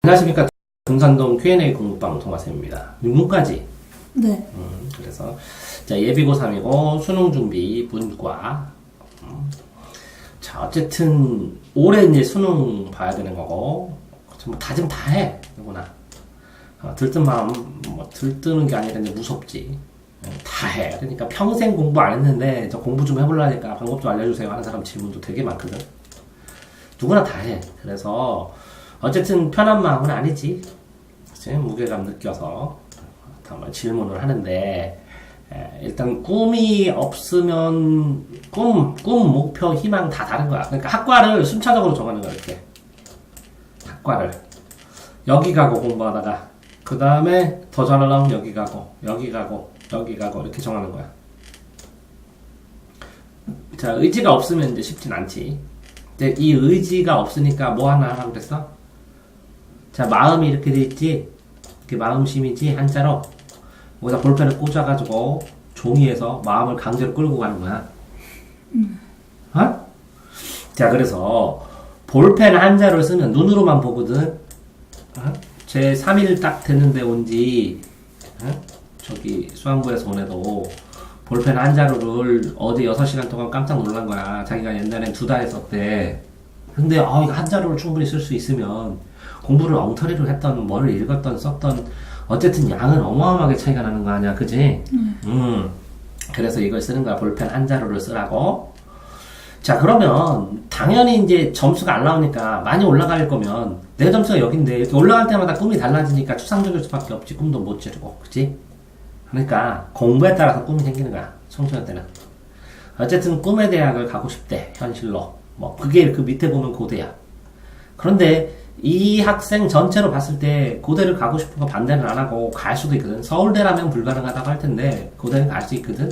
안녕하십니까. 금산동 Q&A 공부방 동아쌤입니다. 육문까지. 네. 그래서 자, 예비고 3이고 수능 준비 문과. 자, 어쨌든 올해 이제 수능 봐야 되는 거고 뭐 다짐 다 해. 누구나. 들뜬 마음 뭐 들뜨는 게 아니라 이제 무섭지. 다 해. 그러니까 평생 공부 안 했는데 저 공부 좀 해보려니까 방법 좀 알려주세요 하는 사람 질문도 되게 많거든. 누구나 다 해. 그래서 어쨌든 편한 마음은 아니지. 그치? 무게감 느껴서 한번 질문을 하는데 일단 꿈이 없으면 꿈, 목표, 희망 다 다른 거야. 그러니까 학과를 순차적으로 정하는 거야. 이렇게 학과를 여기 가고 공부하다가 그 다음에 더 잘하려면 여기 가고 이렇게 정하는 거야. 자, 의지가 없으면 이제 쉽진 않지. 근데 이 의지가 없으니까 뭐 하나 하라고 그랬어? 자, 마음이 이렇게 돼 있지? 이렇게 마음심이지? 한자로. 거기다 볼펜을 꽂아가지고 종이에서 마음을 강제로 끌고 가는 거야. 어? 자, 그래서 볼펜 한자를 쓰면 눈으로만 보거든. 어? 제 3일 딱 됐는데 온지 저기 수학부에서 오네도 볼펜 한자루를 어제 6시간 동안 깜짝 놀란 거야. 자기가 옛날엔 2달 했었대. 근데 이거 한자루를 충분히 쓸 수 있으면 공부를 엉터리로 했던, 뭐를 읽었던, 썼던, 어쨌든 양은 어마어마하게 차이가 나는 거 아니야, 그지? 그래서 이걸 쓰는 거야. 볼펜 한자루를 쓰라고. 자, 그러면 당연히 이제 점수가 안 나오니까 많이 올라갈 거면 내 점수가 여긴데 이렇게 올라갈 때마다 꿈이 달라지니까 추상적일 수밖에 없지. 꿈도 못 지르고, 그지? 그러니까 공부에 따라서 꿈이 생기는 거야. 청소년 때는. 어쨌든 꿈의 대학을 가고 싶대. 현실로. 뭐 그게 그 밑에 보면 고대야. 그런데 이 학생 전체로 봤을 때 고대를 가고 싶은 거 반대는 안 하고 갈 수도 있거든. 서울대라면 불가능하다고 할 텐데 고대는 갈 수 있거든.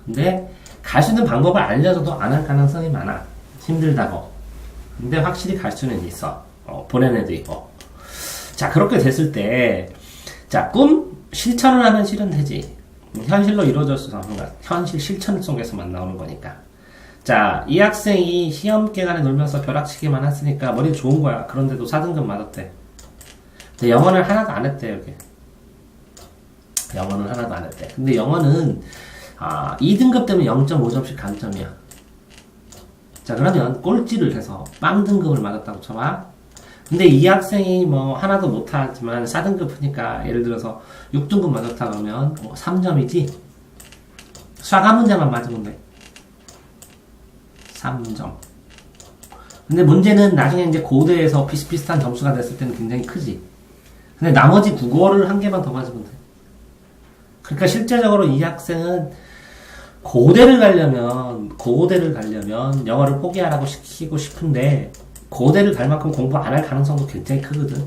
근데 갈 수 있는 방법을 알려줘도 안 할 가능성이 많아. 힘들다고. 근데 확실히 갈 수는 있어. 보낸 애도 있고. 자, 그렇게 됐을 때 자, 꿈 실천을 하면 실현되지. 현실로 이루어져서 현실 실천 속에서만 나오는 거니까. 자, 이 학생이 시험 기간에 놀면서 벼락치기만 했으니까 머리 좋은 거야. 그런데도 4등급 맞았대. 근데 영어는 하나도 안 했대, 여기. 영어는 하나도 안 했대. 근데 영어는 2등급 되면 0.5점씩 감점이야. 자, 그러면 꼴찌를 해서 빵등급을 맞았다고 쳐봐. 근데 이 학생이 뭐 하나도 못하지만 4등급 하니까 예를 들어서 6등급 맞았다 그러면 3점이지? 수학 한 문제만 맞으면 돼. 3점. 근데 문제는 나중에 이제 고대에서 비슷비슷한 점수가 됐을 때는 굉장히 크지. 근데 나머지 국어를 한 개만 더 맞으면 돼. 그러니까 실제적으로 이 학생은 고대를 가려면 영어를 포기하라고 시키고 싶은데 고대를 갈 만큼 공부 안 할 가능성도 굉장히 크거든.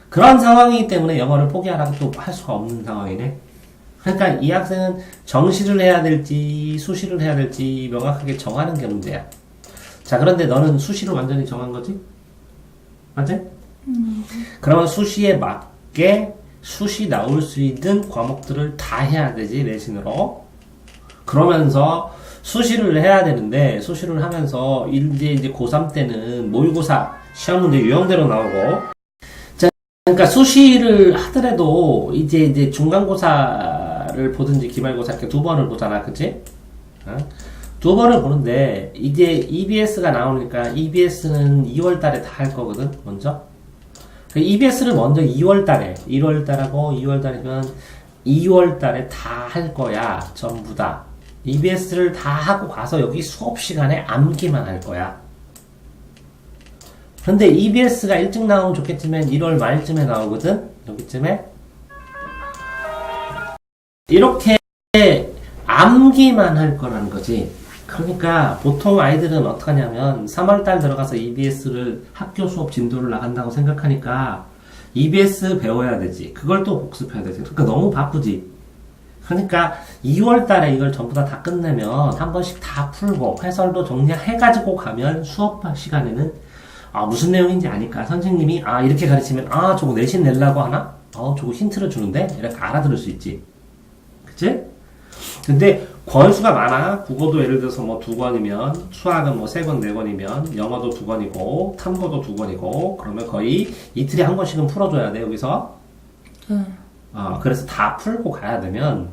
그런 상황이기 때문에 영어를 포기하라고 또 할 수가 없는 상황이네. 그러니까 이 학생은 정시를 해야 될지 수시를 해야 될지 명확하게 정하는 게 문제야. 자, 그런데 너는 수시를 완전히 정한 거지? 맞지? 그러면 수시에 맞게 수시 나올 수 있는 과목들을 다 해야 되지, 내신으로. 그러면서 수시를 해야 되는데 수시를 하면서 이제 고3 때는 모의고사 시험 문제 유형대로 나오고. 자, 그러니까 수시를 하더라도 이제 중간고사를 보든지 기말고사 이렇게 2번을 보잖아, 그치? 2번을 보는데 이제 EBS가 나오니까 EBS는 2월 달에 다 할 거거든, 먼저. EBS를 먼저 2월 달에 1월 달하고 2월 달이면 2월 달에 다 할 거야, 전부 다. EBS를 다 하고 가서 여기 수업 시간에 암기만 할 거야. 그런데 EBS가 일찍 나오면 좋겠지만 1월 말쯤에 나오거든? 여기쯤에. 이렇게 암기만 할 거라는 거지. 그러니까 보통 아이들은 어떡하냐면 3월달 들어가서 EBS를 학교 수업 진도를 나간다고 생각하니까 EBS 배워야 되지. 그걸 또 복습해야 되지. 그러니까 너무 바쁘지. 그러니까 2월 달에 이걸 전부 다 끝내면 한 번씩 다 풀고 해설도 정리해가지고 가면 수업 시간에는 무슨 내용인지 아니까 선생님이 이렇게 가르치면 저거 내신 내려고 하나? 저거 힌트를 주는데? 이렇게 알아들을 수 있지. 그치? 근데 권수가 많아. 국어도 예를 들어서 뭐 2권이면, 수학은 뭐 3권, 4권이면, 영어도 2권이고, 탐구도 2권이고, 그러면 거의 이틀에 한 권씩은 풀어줘야 돼, 여기서. 그래서 다 풀고 가야 되면,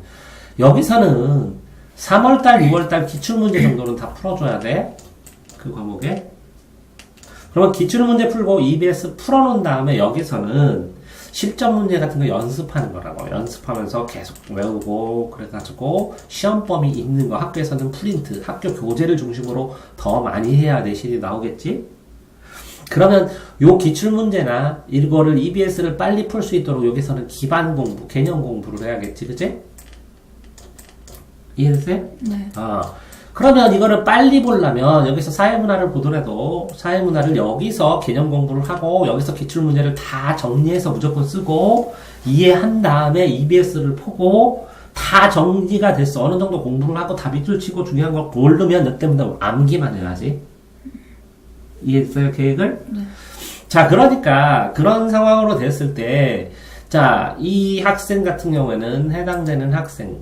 여기서는 3월달, 6월달 기출문제 정도는 다 풀어줘야 돼. 그 과목에. 그러면 기출문제 풀고 EBS 풀어놓은 다음에 여기서는 실전 문제 같은 거 연습하는 거라고. 연습하면서 계속 외우고, 그래가지고, 시험 범위 있는 거, 학교에서는 프린트, 학교 교재를 중심으로 더 많이 해야 내신이 나오겠지? 그러면 요 기출문제나 이거를 EBS를 빨리 풀 수 있도록 여기서는 기반 공부, 개념 공부를 해야겠지, 그치? 이해됐어요? 네. 그러면 이거를 빨리 보려면 여기서 사회문화를 보더라도 사회문화를 여기서 개념 공부를 하고 여기서 기출문제를 다 정리해서 무조건 쓰고 이해한 다음에 EBS를 보고 다 정리가 됐어. 어느 정도 공부를 하고 다 밑줄 치고 중요한 걸 고르면 몇 대부터 암기만 해야지. 이해됐어요? 계획을? 네. 자, 그러니까 그런 상황으로 됐을 때 자, 이 학생 같은 경우에는 해당되는 학생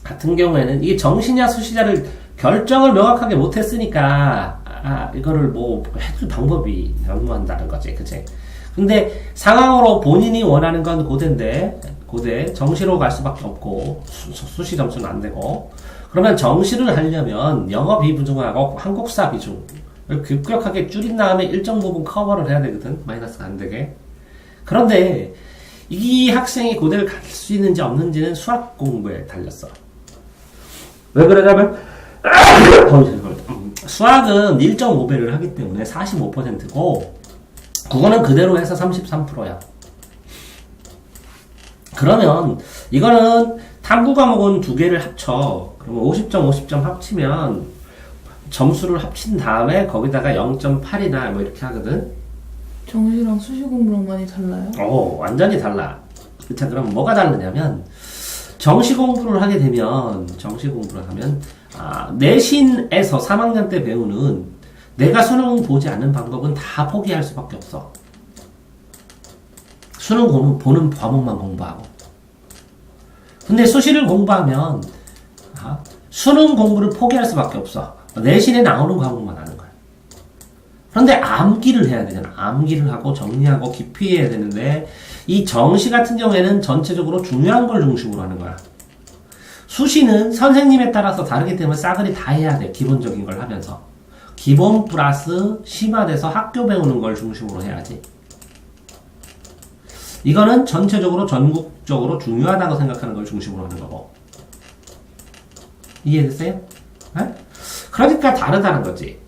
같은 경우에는 이게 정시냐 수시냐를 결정을 명확하게 못했으니까 이거를 뭐 해줄 방법이 난무한다는 거지, 그치? 근데 상황으로 본인이 원하는 건 고대인데 고대 정시로 갈 수밖에 없고 수시 점수는 안 되고 그러면 정시를 하려면 영어 비부중하고 한국사 비중을 급격하게 줄인 다음에 일정 부분 커버를 해야 되거든, 마이너스가 안 되게. 그런데 이 학생이 고대를 갈 수 있는지 없는지는 수학 공부에 달렸어. 왜 그러냐면 수학은 1.5배를 하기 때문에 45%고 국어는 그대로 해서 33%야. 그러면 이거는 탐구 과목은 2개를 합쳐. 그러면 50점 50점 합치면 점수를 합친 다음에 거기다가 0.8이나 뭐 이렇게 하거든. 정시랑 수시 공부랑 많이 달라요? 완전히 달라. 자, 그럼 뭐가 다르냐면 정시 공부를 하게 되면 내신에서 3학년 때 배우는 내가 수능 보지 않는 방법은 다 포기할 수밖에 없어. 수능 보는 과목만 공부하고. 근데 수시를 공부하면 수능 공부를 포기할 수밖에 없어. 내신에 나오는 과목만 하는 거야. 그런데 암기를 해야 되잖아. 암기를 하고 정리하고 깊이 해야 되는데 이 정시 같은 경우에는 전체적으로 중요한 걸 중심으로 하는 거야. 수시는 선생님에 따라서 다르기 때문에 싸그리 다 해야 돼. 기본적인 걸 하면서. 기본 플러스 심화돼서 학교 배우는 걸 중심으로 해야지. 이거는 전체적으로 전국적으로 중요하다고 생각하는 걸 중심으로 하는 거고. 이해됐어요? 네? 그러니까 다르다는 거지.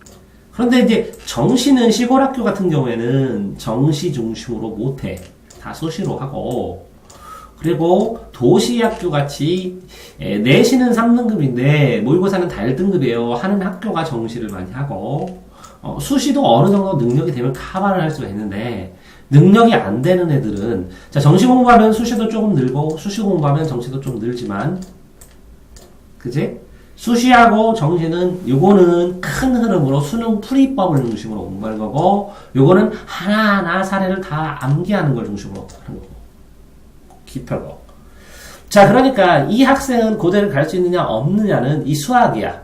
그런데 이제 정시는 시골 학교 같은 경우에는 정시 중심으로 못해. 다 수시로 하고. 그리고 도시 학교 같이 내신은 3등급인데 모의고사는 다 1등급이에요. 하는 학교가 정시를 많이 하고 수시도 어느 정도 능력이 되면 커버를 할 수가 있는데 능력이 안 되는 애들은 자, 정시 공부하면 수시도 조금 늘고 수시 공부하면 정시도 좀 늘지만 그지? 수시하고 정시는 요거는 큰 흐름으로 수능 풀이법을 중심으로 공부하는 거고 요거는 하나하나 사례를 다 암기하는 걸 중심으로 하는 거고 기표고. 자, 그러니까 이 학생은 고대를 갈 수 있느냐 없느냐는 이 수학이야.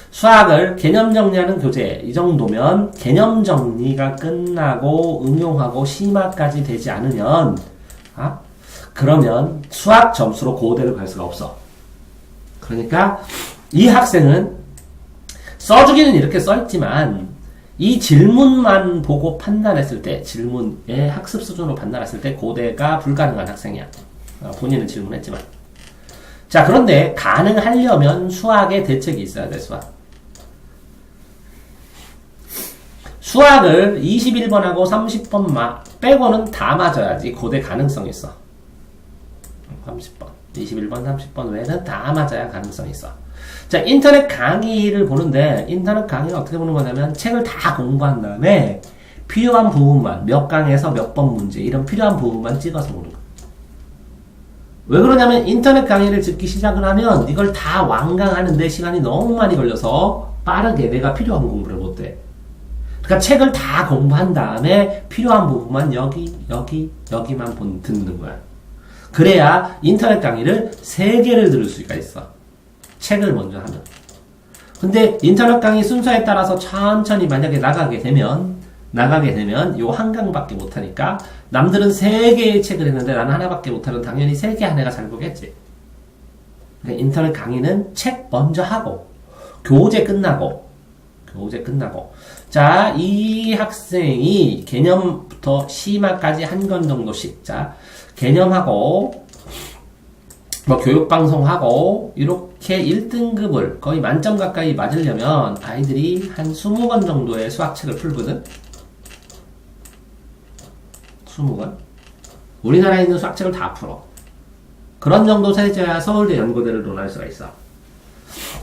수학을 개념 정리하는 교재 이 정도면 개념 정리가 끝나고 응용하고 심화까지 되지 않으면 그러면 수학 점수로 고대를 갈 수가 없어. 그러니까 이 학생은 써주기는 이렇게 써있지만 이 질문만 보고 판단했을 때 질문의 학습 수준으로 판단했을 때 고대가 불가능한 학생이야. 본인은 질문했지만 자, 그런데 가능하려면 수학에 대책이 있어야 돼. 수학을 21번하고 30번 빼고는 다 맞아야지 고대 가능성이 있어. 30번 21번 30번 외에는 다 맞아야 가능성이 있어. 자, 인터넷 강의를 보는데 인터넷 강의는 어떻게 보는 거냐면 책을 다 공부한 다음에 필요한 부분만 몇 강에서 몇 번 문제 이런 필요한 부분만 찍어서 보는 거야. 왜 그러냐면 인터넷 강의를 듣기 시작을 하면 이걸 다 완강하는데 시간이 너무 많이 걸려서 빠르게 내가 필요한 공부를 못해. 그러니까 책을 다 공부한 다음에 필요한 부분만 여기만 듣는 거야. 그래야 인터넷 강의를 3개를 들을 수가 있어. 책을 먼저 하면. 근데 인터넷 강의 순서에 따라서 천천히 만약에 나가게 되면 요 한 강밖에 못하니까 남들은 3개의 책을 했는데 나는 하나밖에 못하면 당연히 3개 한 애가 잘 보겠지. 그러니까 인터넷 강의는 책 먼저 하고 교재 끝나고 자, 이 학생이 개념부터 심화까지 한 권 정도씩 자, 개념하고 뭐 교육방송하고 이렇게 1등급을 거의 만점 가까이 맞으려면 아이들이 한 20권 정도의 수학책을 풀거든. 20권. 우리나라에 있는 수학책을 다 풀어. 그런 정도 세제야 서울대 연고대를 논할 수가 있어.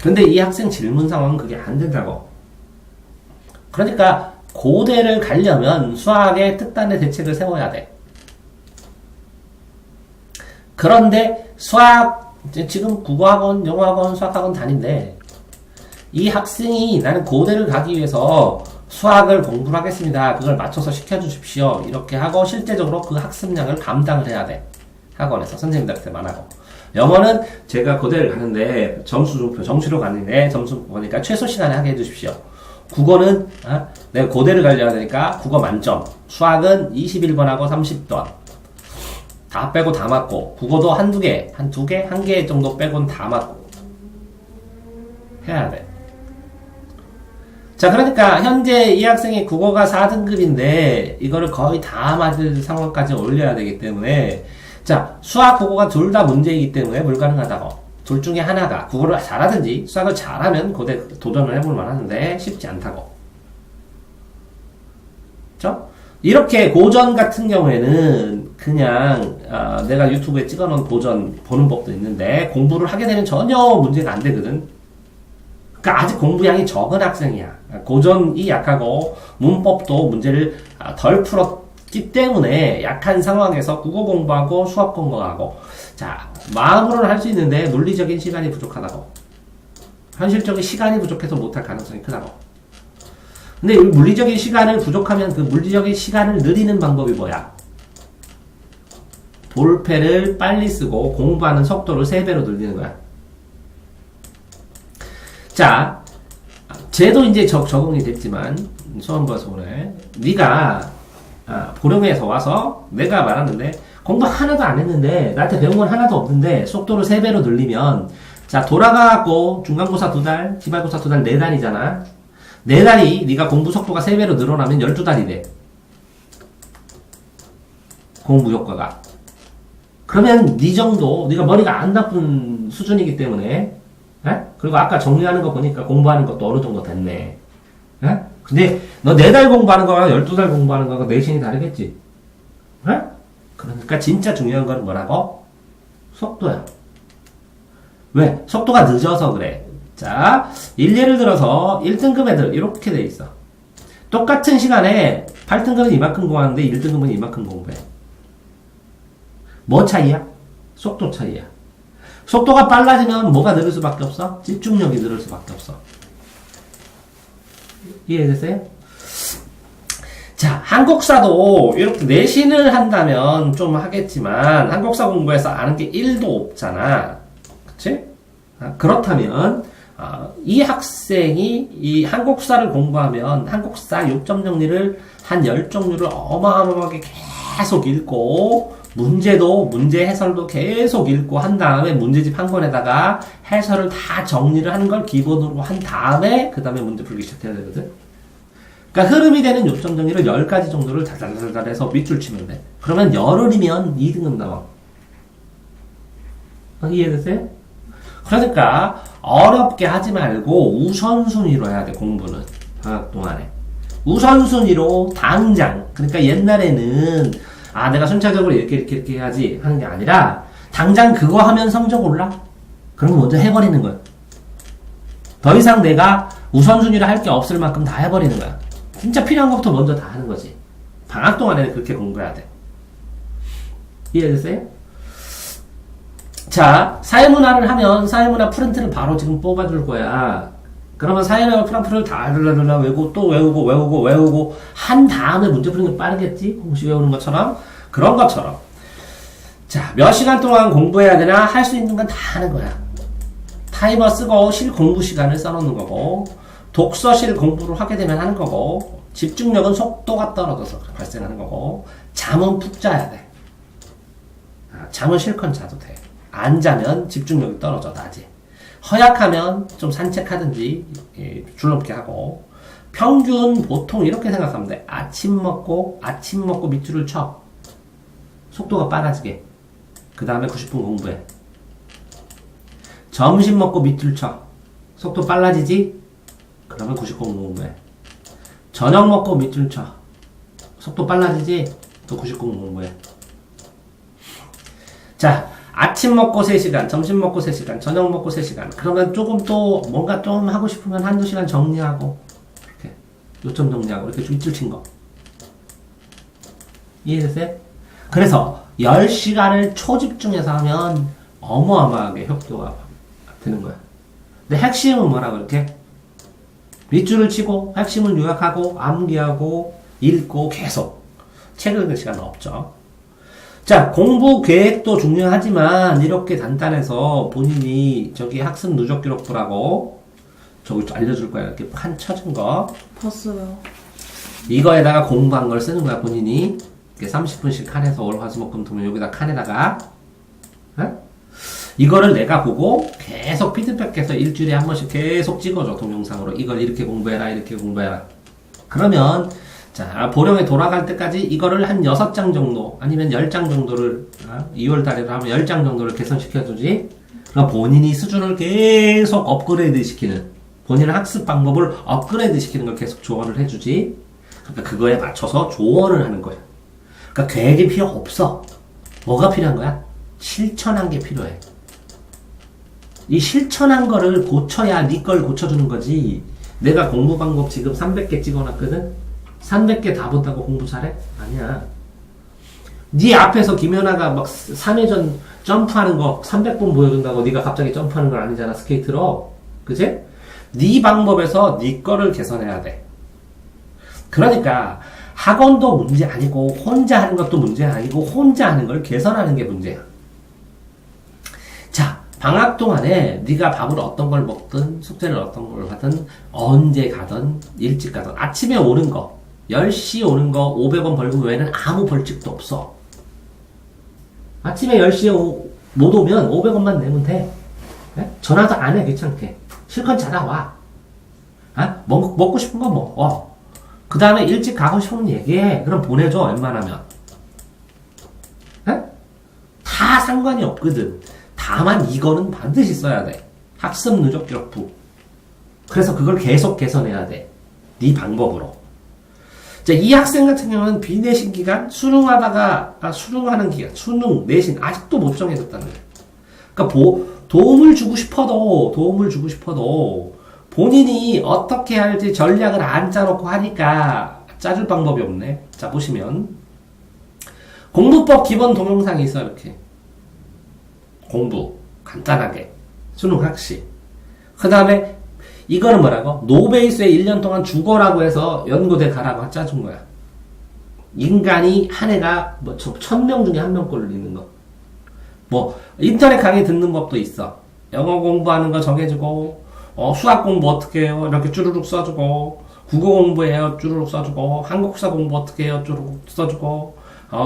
근데 이 학생 질문 상황은 그게 안 된다고. 그러니까 고대를 가려면 수학의 특단의 대책을 세워야 돼. 그런데 수학 지금 국어학원, 영어학원, 수학학원 다닌데 이 학생이 나는 고대를 가기 위해서 수학을 공부를 하겠습니다. 그걸 맞춰서 시켜주십시오. 이렇게 하고 실제적으로 그 학습량을 감당을 해야 돼. 학원에서 선생님들한테만 하고. 영어는 제가 고대를 가는데 점수로 갔는데 점수 보니까 최소 시간에 하게 해주십시오. 국어는 내가 고대를 가려야 되니까 국어 만점. 수학은 21번하고 30번. 다 빼고 다 맞고. 국어도 한 개 정도 빼고는 다 맞고. 해야 돼. 자, 그러니까 현재 이 학생이 국어가 4등급인데 이거를 거의 다 맞을 상황까지 올려야 되기 때문에 자, 수학, 국어가 둘 다 문제이기 때문에 불가능하다고. 둘 중에 하나가 국어를 잘하든지 수학을 잘하면 고대 도전을 해볼 만하는데 쉽지 않다고. 그렇죠? 이렇게 고전 같은 경우에는 그냥 내가 유튜브에 찍어놓은 고전 보는 법도 있는데 공부를 하게 되면 전혀 문제가 안 되거든. 그러니까 아직 공부량이 적은 학생이야. 고전이 약하고 문법도 문제를 덜 풀었기 때문에 약한 상황에서 국어 공부하고 수학 공부하고 자, 마음으로는 할 수 있는데 물리적인 시간이 부족하다고. 현실적인 시간이 부족해서 못할 가능성이 크다고. 근데 물리적인 시간을 부족하면 그 물리적인 시간을 늘리는 방법이 뭐야? 볼펜을 빨리 쓰고 공부하는 속도를 3배로 늘리는 거야. 자, 쟤도 이제 적응이 됐지만 수험부에서 오늘 네가 보령에서 와서 내가 말하는데 공부 하나도 안 했는데 나한테 배운 건 하나도 없는데 속도를 3배로 늘리면 자 돌아가고 중간고사 2달, 기말고사 2달 4달이잖아. 4달이 네가 공부 속도가 3배로 늘어나면 12달이 돼. 공부 효과가. 그러면 네 정도 네가 머리가 안 나쁜 수준이기 때문에 그리고 아까 정리하는 거 보니까 공부하는 것도 어느 정도 됐네. 근데 너 4달 공부하는 거랑 12달 공부하는 거가 내신이 다르겠지. 그러니까 진짜 중요한 건 뭐라고? 속도야. 왜? 속도가 늦어서 그래. 자, 예를 들어서 1등급 애들 이렇게 돼 있어. 똑같은 시간에 8등급은 이만큼 공부하는데 1등급은 이만큼 공부해. 뭐 차이야? 속도 차이야. 속도가 빨라지면 뭐가 늘을 수밖에 없어? 집중력이 늘을 수밖에 없어. 이해됐어요? 자, 한국사도 이렇게 내신을 한다면 좀 하겠지만 한국사 공부해서 아는 게 1도 없잖아. 그치? 그렇다면 이 학생이 이 한국사를 공부하면 한국사 6점 정리를 한 10종류를 어마어마하게 계속 읽고 문제 해설도 계속 읽고 한 다음에 문제집 한 권에다가 해설을 다 정리를 하는 걸 기본으로 한 다음에 그 다음에 문제 풀기 시작해야 되거든. 그러니까 흐름이 되는 요점 정리를 10가지 정도를 달달달달 해서 밑줄 치면 돼. 그러면 열흘이면 2등급 나와. 이해됐어요? 그러니까 어렵게 하지 말고 우선순위로 해야 돼, 공부는. 방학 동안에. 우선순위로 당장. 그러니까 옛날에는 내가 순차적으로 이렇게 해야지 하는 게 아니라 당장 그거 하면 성적 올라? 그럼 먼저 해버리는 거야. 더 이상 내가 우선순위를 할 게 없을 만큼 다 해버리는 거야. 진짜 필요한 것부터 먼저 다 하는 거지. 방학 동안에는 그렇게 공부해야 돼. 이해됐어요? 자, 사회문화를 하면 사회문화 프린트를 바로 지금 뽑아줄 거야. 그러면 사회문화 프린트를 다 외우고 또 외우고 한 다음에 문제 푸는 게 빠르겠지? 공식 외우는 것처럼. 그런 것처럼. 자, 몇 시간 동안 공부해야 되나? 할 수 있는 건 다 하는 거야. 타이머 쓰고 실 공부 시간을 써놓는 거고, 독서실 공부를 하게 되면 하는 거고, 집중력은 속도가 떨어져서 발생하는 거고, 잠은 푹 자야 돼. 잠은 실컷 자도 돼. 안 자면 집중력이 떨어져, 낮에. 허약하면 좀 산책하든지, 줄넘기 하고, 평균 보통 이렇게 생각하면 돼. 아침 먹고 밑줄을 쳐. 속도가 빨라지게. 그 다음에 90분 공부해. 점심 먹고 밑줄 쳐. 속도 빨라지지? 그러면 90분 공부해. 저녁 먹고 밑줄 쳐. 속도 빨라지지? 또 90분 공부해. 자, 아침 먹고 3시간, 점심 먹고 3시간, 저녁 먹고 3시간. 그러면 조금 또 뭔가 좀 하고 싶으면 1-2시간 정리하고, 이렇게. 요점 정리하고, 이렇게 밑줄 친 거. 이해됐어요? 그래서 10시간을 초집중해서 하면 어마어마하게 효과가 되는 거야. 근데 핵심은 뭐라고 이렇게? 밑줄을 치고, 핵심을 요약하고, 암기하고, 읽고, 계속. 책을 읽을 시간은 없죠. 자, 공부 계획도 중요하지만, 이렇게 단단해서 본인이 저기 학습 누적 기록부라고, 저기 알려줄 거야. 이렇게 판 쳐진 거. 봤어요. 이거에다가 공부한 걸 쓰는 거야, 본인이. 30분씩 칸에서 월, 화, 수, 목, 금, 토, 일 여기다 칸에다가. 어? 이거를 내가 보고 계속 피드백해서 일주일에 한 번씩 계속 찍어줘, 동영상으로. 이걸 이렇게 공부해라, 이렇게 공부해라. 그러면, 자, 보령에 돌아갈 때까지 이거를 한 6장 정도, 아니면 10장 정도를, 2월 달에 하면 10장 정도를 개선시켜주지. 그럼 본인이 수준을 계속 업그레이드 시키는, 본인의 학습 방법을 업그레이드 시키는 걸 계속 조언을 해주지. 그러니까 그거에 맞춰서 조언을 하는 거야. 그러니까 계획이 필요 없어. 뭐가 필요한 거야? 실천한 게 필요해. 이 실천한 거를 고쳐야 네 걸 고쳐주는 거지. 내가 공부 방법 지금 300개 찍어놨거든? 300개 다 본다고 공부 잘해? 아니야. 네 앞에서 김연아가 막 3회전 점프하는 거 300번 보여준다고 네가 갑자기 점프하는 건 아니잖아, 스케이트로. 그치? 네 방법에서 네 거를 개선해야 돼. 그러니까 학원도 문제 아니고 혼자 하는 것도 문제 아니고 혼자 하는 걸 개선하는 게 문제야. 자, 방학 동안에 네가 밥을 어떤 걸 먹든 숙제를 어떤 걸 하든 언제 가든 일찍 가든 아침에 오는 거 10시 오는 거 500원 벌금 외에는 아무 벌칙도 없어. 아침에 10시에 못 오면 500원만 내면 돼. 네? 전화도 안 해, 귀찮게. 실컷 자다 와. 먹고 싶은 거 먹어. 그 다음에 일찍 가고 싶으면 얘기해. 그럼 보내줘, 웬만하면. 네? 다 상관이 없거든. 다만 이거는 반드시 써야 돼. 학습 누적 기록부. 그래서 그걸 계속 개선해야 돼. 네 방법으로. 자, 이 학생 같은 경우는 비내신 기간, 수능하는 기간, 수능, 내신, 아직도 못 정해졌다는 거야. 그러니까 도움을 주고 싶어도, 본인이 어떻게 할지 전략을 안 짜놓고 하니까 짜줄 방법이 없네. 자, 보시면. 공부법 기본 동영상이 있어, 이렇게. 공부. 간단하게. 수능 학시. 그 다음에, 이거는 뭐라고? 노베이스에 1년 동안 죽어라고 해서 연고대 가라고 짜준 거야. 인간이 한 해가 뭐 1000명 중에 1명꼴을 읽는 거. 뭐 인터넷 강의 듣는 법도 있어. 영어 공부하는 거 정해주고, 수학 공부 어떻게 해요? 이렇게 쭈루룩 써주고, 국어 공부해요? 쭈루룩 써주고, 한국사 공부 어떻게 해요? 쭈루룩 써주고,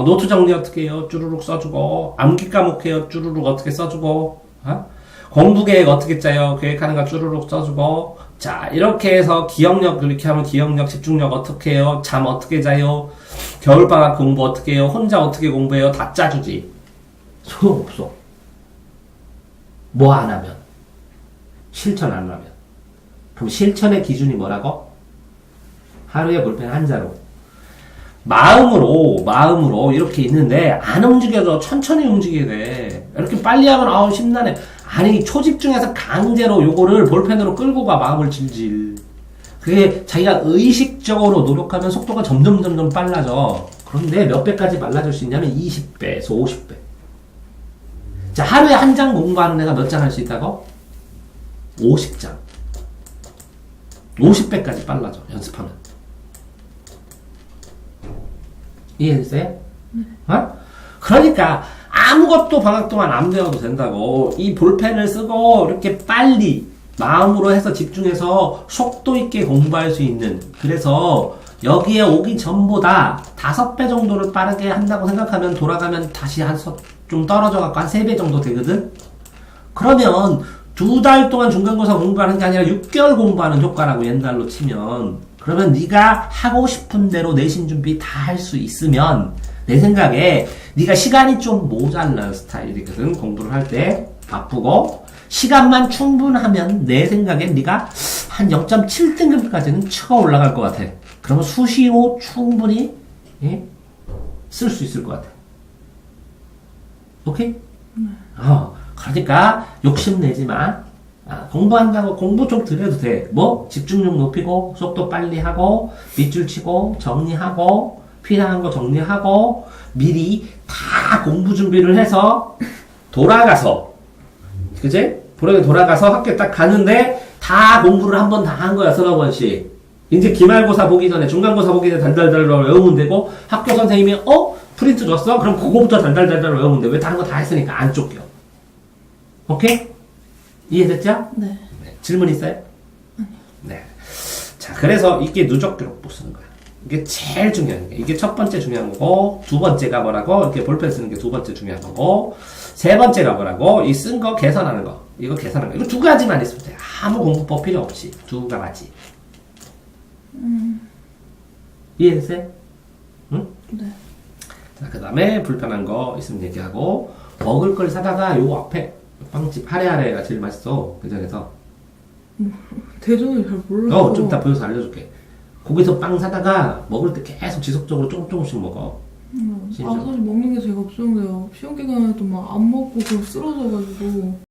노트 정리 어떻게 해요? 쭈루룩 써주고, 암기 과목 해요? 쭈루룩 어떻게 써주고, 공부 계획 어떻게 짜요? 계획하는 거 쭈루룩 써주고, 자, 이렇게 해서 기억력, 그렇게 하면 기억력, 집중력 어떻게 해요? 잠 어떻게 자요? 겨울방학 공부 어떻게 해요? 혼자 어떻게 공부해요? 다 짜주지. 소용없어. 뭐 안 하면? 실천 안 하면. 그럼 실천의 기준이 뭐라고? 하루에 볼펜 한 자루. 마음으로 이렇게 있는데 안 움직여도 천천히 움직이게 돼. 이렇게 빨리 하면 심란해. 아니, 초집중해서 강제로 요거를 볼펜으로 끌고 가, 마음을 질질. 그게 자기가 의식적으로 노력하면 속도가 점점 빨라져. 그런데 몇 배까지 빨라질 수 있냐면 20배에서 50배. 자, 하루에 한 장 공부하는 애가 몇 장 할 수 있다고? 50장. 50배까지 빨라져, 연습하면. 이해됐어요? 그러니까 아무것도 방학 동안 안 배워도 된다고. 이 볼펜을 쓰고 이렇게 빨리 마음으로 해서 집중해서 속도 있게 공부할 수 있는. 그래서 여기에 오기 전보다 5배 정도를 빠르게 한다고 생각하면 돌아가면 다시 좀 떨어져 갖고 한 3배 정도 되거든? 그러면 2달 동안 중간고사 공부하는 게 아니라 6개월 공부하는 효과라고 옛날로 치면. 그러면 네가 하고 싶은 대로 내신 준비 다 할 수 있으면 내 생각에 네가 시간이 좀 모자란 스타일이거든. 공부를 할 때 바쁘고 시간만 충분하면 내 생각엔 네가 한 0.7등급까지는 치고 올라갈 것 같아. 그러면 수시로 충분히 쓸 수 있을 것 같아. 오케이? 그러니까 욕심내지 마. 공부한다고 공부 좀 들여도 돼. 뭐? 집중력 높이고 속도 빨리 하고 밑줄 치고 정리하고 필요한 거 정리하고 미리 다 공부 준비를 해서 돌아가서 그치? 돌아가서 학교 딱 가는데 다 공부를 한 번 다 한 거야. 서너 번씩. 이제 기말고사 보기 전에 중간고사 보기 전에 달달달 외우면 되고 학교 선생님이 프린트 줬어? 그럼 그거부터 달달달달 외우면 돼. 왜 다른 거 다 했으니까 안 쫓겨. 오케이? 이해됐죠? 네. 네. 질문 있어요? 네. 자, 그래서 이게 누적 기록부 쓰는 거야. 이게 제일 중요한 게. 이게 첫 번째 중요한 거고, 두 번째가 뭐라고? 이렇게 볼펜 쓰는 게 두 번째 중요한 거고, 세 번째가 뭐라고? 이 쓴 거 개선하는 거. 이거 개선하는 거. 이거 두 가지만 있으면 돼. 아무 공부법 필요 없이. 두 가지. 이해됐어요? 응? 네. 자, 그 다음에 불편한 거 있으면 얘기하고, 먹을 걸 사다가 요 앞에 빵집 하레하레가 제일 맛있어. 그 중에서. 대전을 잘 몰라서. 좀 이따 보여서 알려줄게. 거기서 빵 사다가 먹을 때 계속 지속적으로 조금씩 먹어. 진짜. 사실 먹는 게 제가 없었는데요. 시험 기간에도 막 안 먹고 그냥 쓰러져가지고.